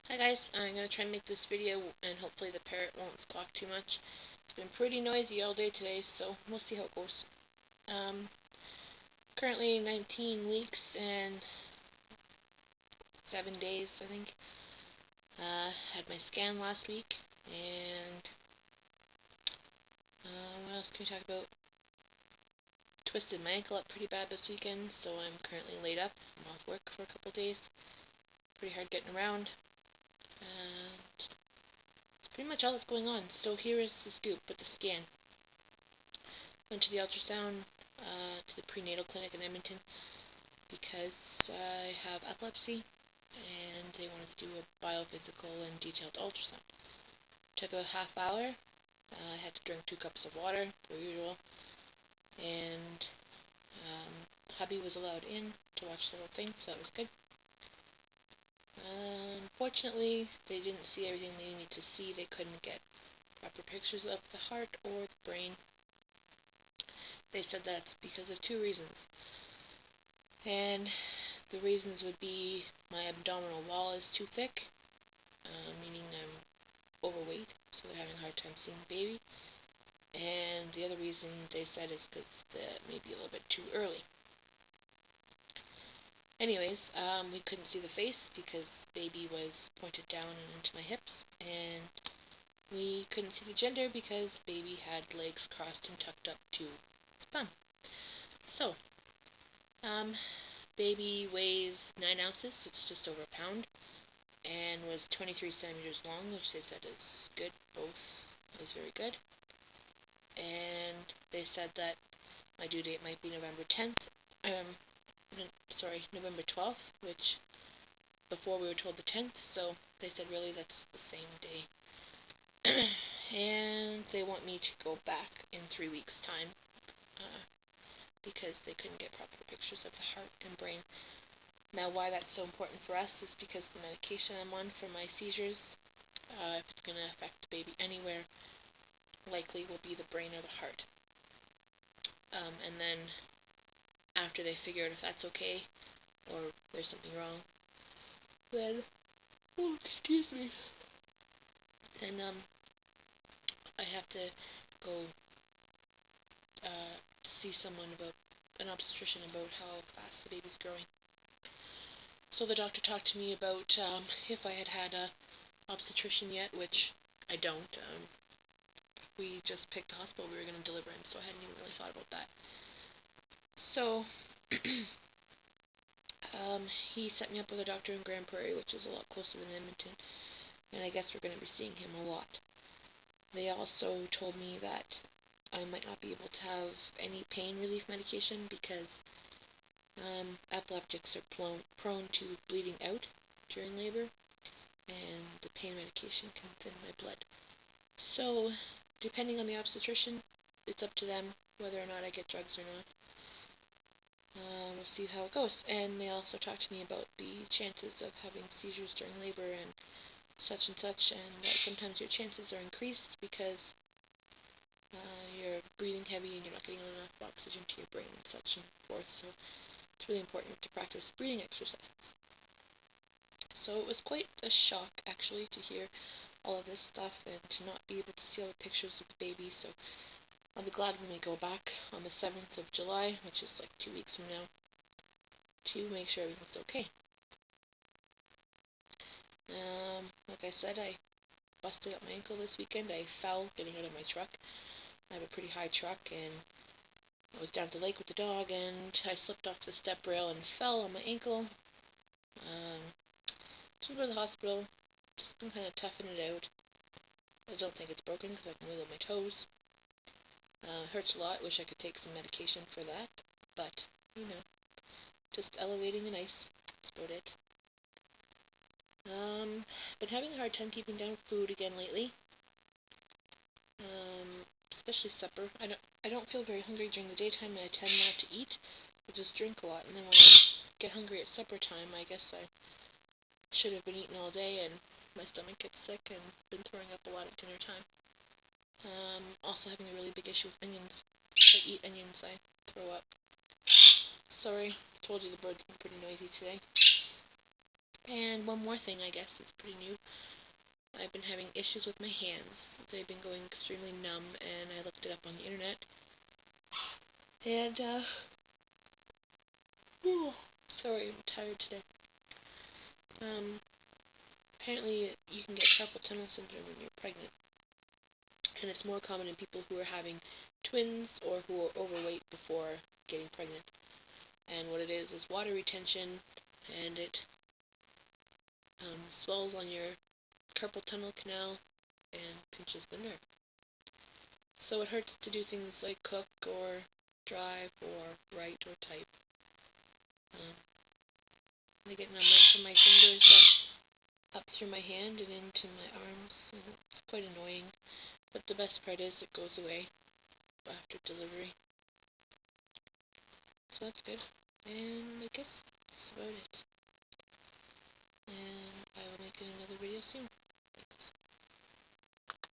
Hi guys, I'm going to try and make this video and hopefully the parrot won't squawk too much. It's been pretty noisy all day today, so we'll see how it goes. Um, Currently 19 weeks and 7 days, I think. Had my scan last week, and what else can we talk about? Twisted my ankle up pretty bad this weekend, so I'm currently laid up. I'm off work for a couple days. Pretty hard getting around. And that's pretty much all that's going on. So here is the scoop with the scan. Went to the ultrasound to the prenatal clinic in Edmonton because I have epilepsy and they wanted to do a biophysical and detailed ultrasound. Took a half hour. I had to drink 2 cups of water, per usual, and hubby was allowed in to watch the whole thing, so that was good. Unfortunately, they didn't see everything they needed to see. They couldn't get proper pictures of the heart or the brain. They said that's because of 2 reasons. And the reasons would be my abdominal wall is too thick, meaning I'm overweight, so they're having a hard time seeing the baby. And the other reason they said is because it may be a little bit too early. Anyways, we couldn't see the face because baby was pointed down and into my hips, and we couldn't see the gender because baby had legs crossed and tucked up to his bum. So, baby weighs 9 ounces, so it's just over a pound, and was 23 centimeters long, which they said is good. Both is very good. And they said that my due date might be November 10th. November 12th, which before we were told the 10th, so they said really that's the same day. And they want me to go back in 3 weeks' time because they couldn't get proper pictures of the heart and brain. Now, why that's so important for us is because the medication I'm on for my seizures, if it's going to affect the baby anywhere, likely will be the brain or the heart. And then after they figure out if that's okay or there's something wrong, then, excuse me, then I have to go see someone about an obstetrician about how fast the baby's growing. So the doctor talked to me about if I had a obstetrician yet, which I don't. We just picked the hospital we were going to deliver in, so I hadn't even really thought about that. So he set me up with a doctor in Grand Prairie, which is a lot closer than Edmonton, and I guess we're going to be seeing him a lot. They also told me that I might not be able to have any pain relief medication because epileptics are prone to bleeding out during labor, and the pain medication can thin my blood. So, depending on the obstetrician, it's up to them whether or not I get drugs or not. We'll see how it goes. And they also talked to me about the chances of having seizures during labor and such, and that sometimes your chances are increased because you're breathing heavy and you're not getting enough oxygen to your brain and such and forth. So it's really important to practice breathing exercise. So it was quite a shock, actually, to hear all of this stuff and to not be able to see all the pictures of the baby. So I'll be glad when we go back on the 7th of July, which is like 2 weeks from now, to make sure everything's okay. Like I said, I busted up my ankle this weekend. I fell getting out of my truck. I have a pretty high truck, and I was down at the lake with the dog, and I slipped off the step rail and fell on my ankle. Just go to the hospital. Just been kind of toughing it out. I don't think it's broken because I can wiggle my toes. Hurts a lot. Wish I could take some medication for that, but just elevating and ice. That's about it. Been having a hard time keeping down food again lately. Especially supper. I don't feel very hungry during the daytime, and I tend not to eat. I just drink a lot, and then when I get hungry at supper time, I guess I should have been eating all day, and my stomach gets sick, and been throwing up a lot at dinner time. Also having a really big issue with onions. If I eat onions, I throw up. Sorry, I told you the bird's been pretty noisy today. And one more thing, I guess, is pretty new. I've been having issues with my hands. They've been going extremely numb, and I looked it up on the internet. And, sorry, I'm tired today. Apparently you can get carpal tunnel syndrome when you're pregnant. And it's more common in people who are having twins or who are overweight before getting pregnant. And what it is water retention, and it swells on your carpal tunnel canal and pinches the nerve. So it hurts to do things like cook or drive or write or type. I get numb right from my fingers up through my hand and into my arms, and it's quite annoying. But the best part is it goes away after delivery. So that's good. And I guess that's about it. And I will make another video soon.